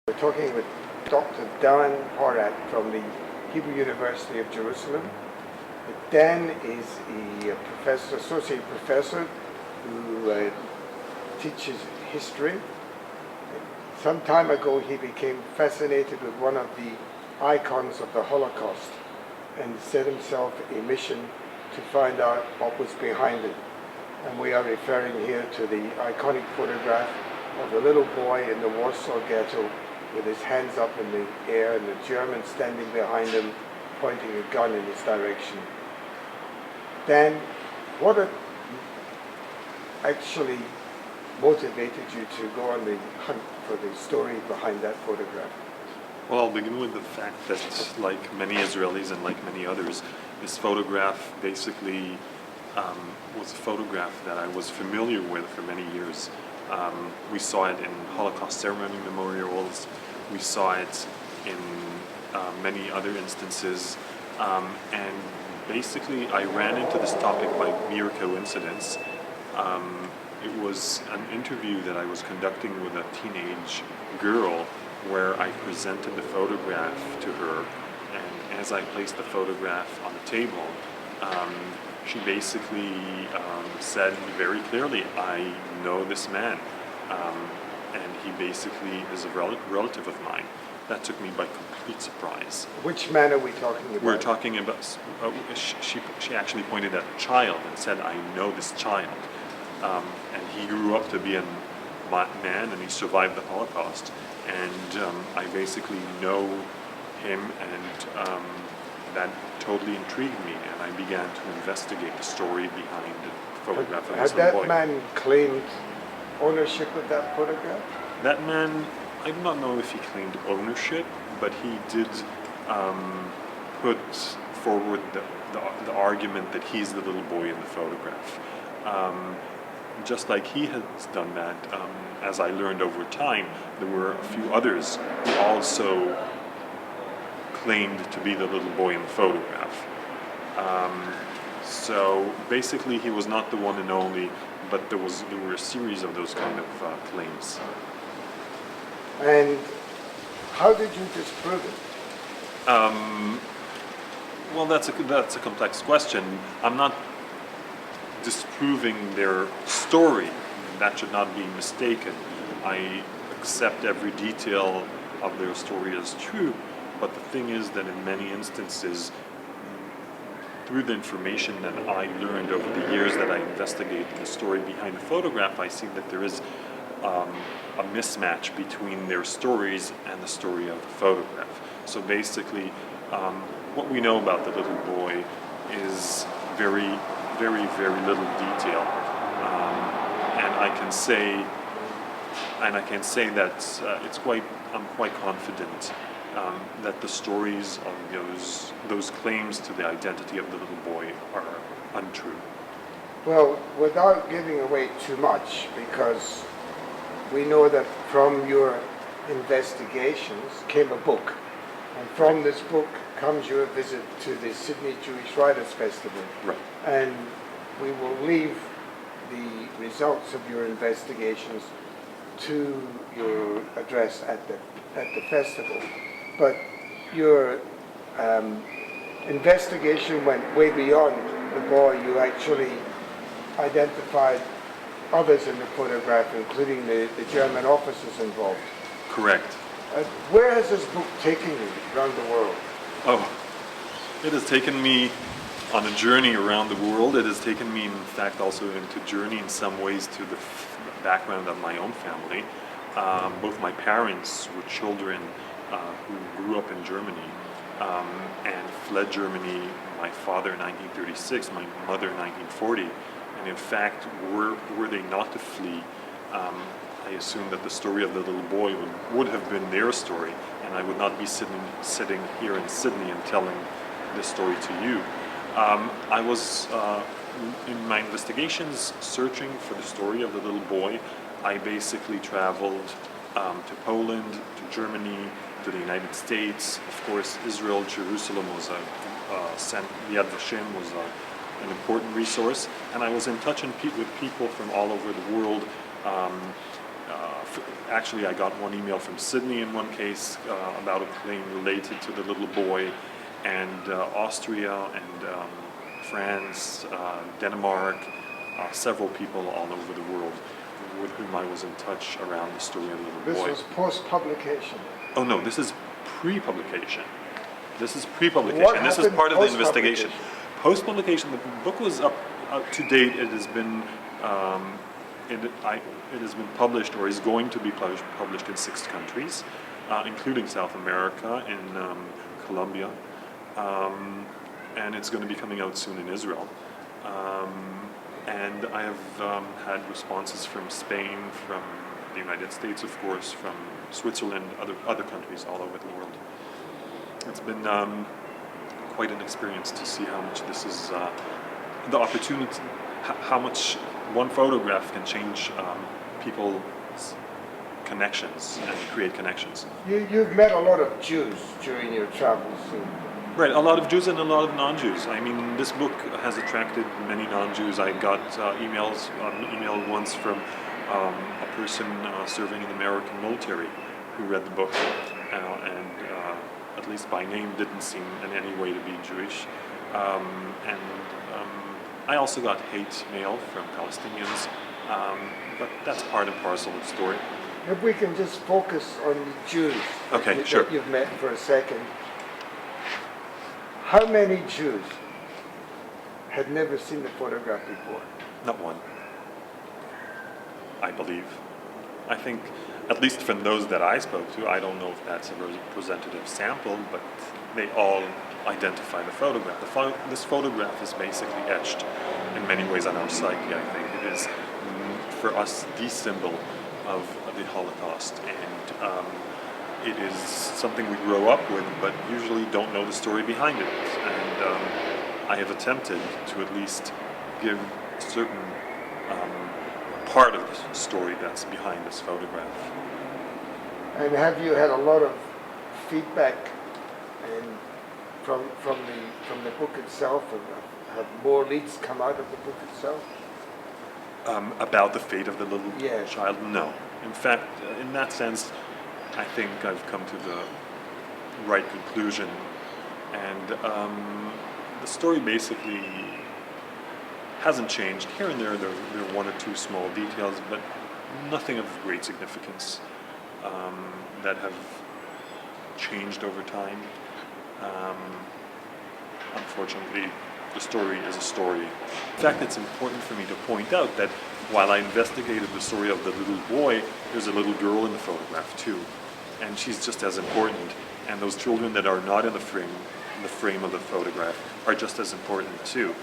We're talking with Dr. Dan Porat from the Hebrew University of Jerusalem. Dan is a professor, associate professor who teaches history. Some time ago he became fascinated with one of the icons of the Holocaust and set himself a mission to find out what was behind it. And we are referring here to the iconic photograph of the little boy in the Warsaw ghetto with his hands up in the air and the German standing behind him pointing a gun in his direction. Dan, what actually motivated you to go on the hunt for the story behind that photograph? Well, I'll begin with the fact that, like many Israelis and like many others, this photograph basically was a photograph that I was familiar with for many years. We saw it in Holocaust ceremony memorials. We saw it in many other instances. And basically, I ran into this topic by mere coincidence. It was an interview that I was conducting with a teenage girl where I presented the photograph to her. And as I placed the photograph on the table, she basically said very clearly, I know this man, and he basically is a relative of mine. That took me by complete surprise. Which man are we talking about? We're talking about, she actually pointed at a child and said, I know this child. And he grew up to be a man and he survived the Holocaust. And I basically know him, and that totally intrigued me, and I began to investigate the story behind the photograph of this little boy. Had that man claimed ownership of that photograph? That man, I do not know if he claimed ownership, but he did put forward the argument that he's the little boy in the photograph. Just like he has done that, as I learned over time, there were a few others who also claimed to be the little boy in the photograph. So basically he was not the one and only, but there were a series of those kind of claims. And how did you disprove it? Well, that's a complex question. I'm not disproving their story. That should not be mistaken. I accept every detail of their story as true. But the thing is that in many instances, through the information that I learned over the years that I investigated the story behind the photograph, I see that there is a mismatch between their stories and the story of the photograph. So basically, what we know about the little boy is very, very, very little detail. And I can say that I'm quite confident that the stories of those claims to the identity of the little boy are untrue. Well, without giving away too much, because we know that from your investigations came a book, and from this book comes your visit to the Sydney Jewish Writers' Festival. Right. And we will leave the results of your investigations to your address at the festival. But your investigation went way beyond the boy. You actually identified others in the photograph, including the German officers involved. Correct. Where has this book taken you around the world? Oh, it has taken me on a journey around the world. It has taken me, in fact, also into journey in some ways to the background of my own family. Both my parents were children who grew up in Germany and fled Germany. My father in 1936, my mother in 1940. And in fact, were they not to flee, I assume that the story of the little boy would have been their story, and I would not be sitting here in Sydney and telling this story to you. I was, in my investigations, searching for the story of the little boy. I basically traveled to Poland, to Germany, to the United States. Of course, Israel, Jerusalem was Yad Vashem was an important resource, and I was in touch with people from all over the world, Actually, I got one email from Sydney in one case about a claim related to the little boy, and Austria and France, Denmark, several people all over the world with whom I was in touch around the story of the little This boy. was post-publication. Oh no, this is pre-publication. This is pre-publication, What and this is happened part of the investigation. post-publication? Post-publication, the book was up to date. It has been it has been published, or is going to be published in 6 countries, including South America and Colombia, and it's going to be coming out soon in Israel. And I have had responses from Spain, from the United States, of course, from Switzerland, other countries all over the world. It's been quite an experience to see how much this is the opportunity, how much one photograph can change people's connections and create connections. You've met a lot of Jews during your travels. Right, a lot of Jews and a lot of non-Jews. I mean, this book has attracted many non-Jews. I got emailed once from a person serving in the American military who read the book and at least by name didn't seem in any way to be Jewish. I also got hate mail from Palestinians, but that's part and parcel of the story. If we can just focus on the Jews Okay, sure. that you've met for a second. How many Jews had never seen the photograph before? Not one, I believe. I think, at least from those that I spoke to, I don't know if that's a representative sample, but they all identify the photograph. This photograph is basically etched in many ways on our psyche, I think. It is, for us, the symbol of the Holocaust, and it is something we grow up with, but usually don't know the story behind it. And I have attempted to at least give a certain part of the story that's behind this photograph. And have you had a lot of feedback and from the book itself? Have more leads come out of the book itself? About the fate of the little Yes. child? No. In fact, in that sense, I think I've come to the right conclusion. And the story basically hasn't changed. Here and there are 1 or 2 small details, but nothing of great significance that have changed over time. Unfortunately, the story is a story. In fact, it's important for me to point out that while I investigated the story of the little boy, there's a little girl in the photograph too, and she's just as important. And those children that are not in the frame of the photograph are just as important too.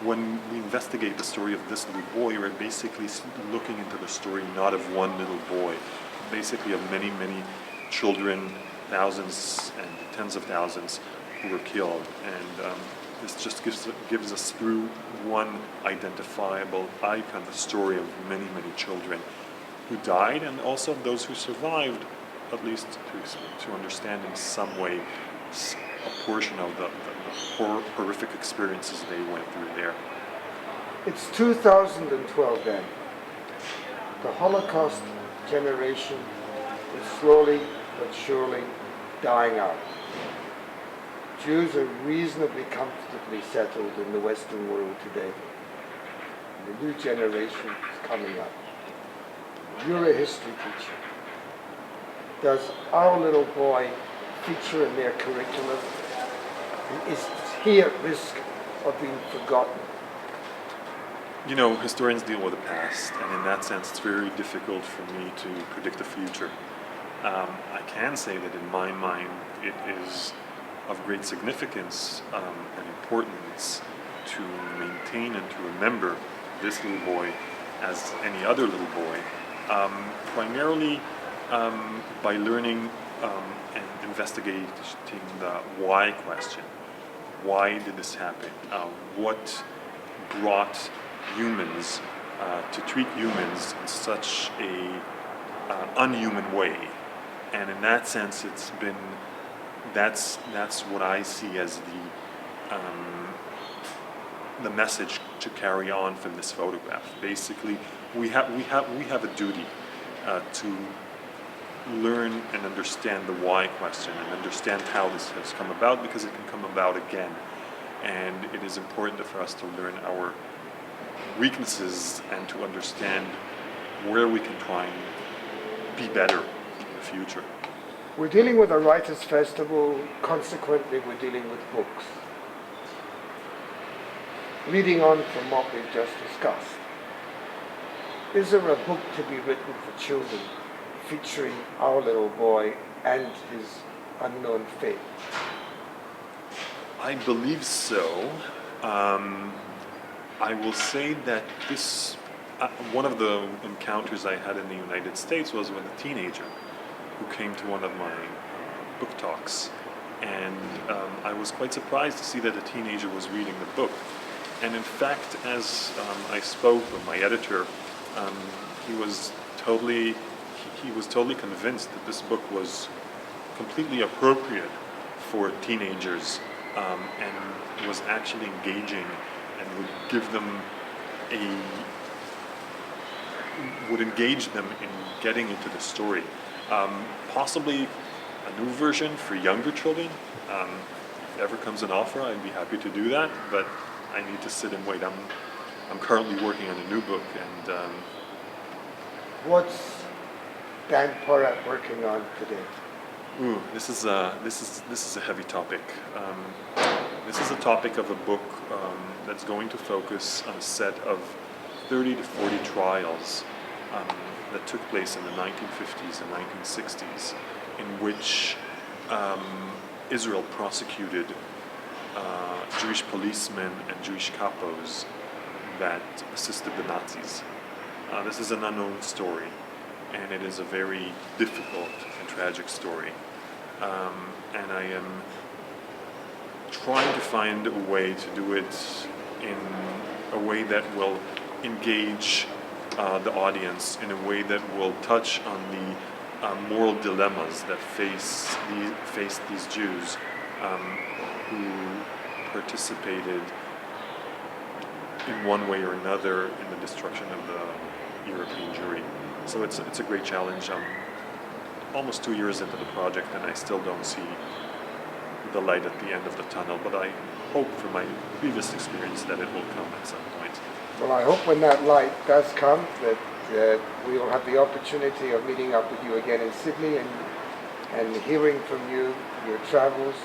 When we investigate the story of this little boy, we're basically looking into the story not of one little boy, basically of many, many children, thousands and tens of thousands who were killed. And this just gives us, through one identifiable icon, the story of many, many children who died, and also those who survived, at least to understand in some way a portion of the horrific experiences they went through there. It's 2012 then. The Holocaust generation is slowly but surely dying out. Jews are reasonably comfortably settled in the Western world today. The new generation is coming up. You're a history teacher. Does our little boy feature in their curriculum? Is he at risk of being forgotten? You know, historians deal with the past, and in that sense it's very difficult for me to predict the future. I can say that in my mind it is of great significance and importance to maintain and to remember this little boy as any other little boy, primarily by learning and investigating the why question. Why did this happen? What brought humans to treat humans in such a unhuman way? And in that sense, it's been that's what I see as the message to carry on from this photograph. Basically, we have a duty to learn and understand the why question and understand how this has come about, because it can come about again. And it is important for us to learn our weaknesses and to understand where we can try and be better in the future. We're dealing with a writers' festival, consequently we're dealing with books. Leading on from what we've just discussed, is there a book to be written for children featuring our little boy and his unknown fate? I believe so. I will say that this, one of the encounters I had in the United States was with a teenager who came to one of my book talks. And I was quite surprised to see that a teenager was reading the book. And in fact, as I spoke with my editor, he was totally convinced that this book was completely appropriate for teenagers, and was actually engaging and would engage them in getting into the story. Possibly a new version for younger children. If ever comes an offer, I'd be happy to do that, but I need to sit and wait. I'm currently working on a new book, and What's Dan Porat working on today? ooh, this is a heavy topic. This is a topic of a book that's going to focus on a set of 30 to 40 trials that took place in the 1950s and 1960s, in which Israel prosecuted Jewish policemen and Jewish capos that assisted the Nazis. This is an unknown story, and it is a very difficult and tragic story. And I am trying to find a way to do it in a way that will engage the audience, in a way that will touch on the moral dilemmas that face these Jews who participated in one way or another in the destruction of the European Jewry. So it's a great challenge. I'm almost 2 years into the project, and I still don't see the light at the end of the tunnel, but I hope from my previous experience that it will come at some point. Well, I hope when that light does come that we will have the opportunity of meeting up with you again in Sydney and hearing from you, your travels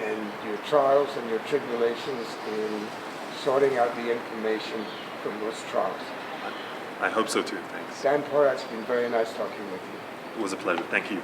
and your trials and your tribulations in sorting out the information from those trials. I hope so too, thanks. Dan Porat, it's been very nice talking with you. It was a pleasure, thank you.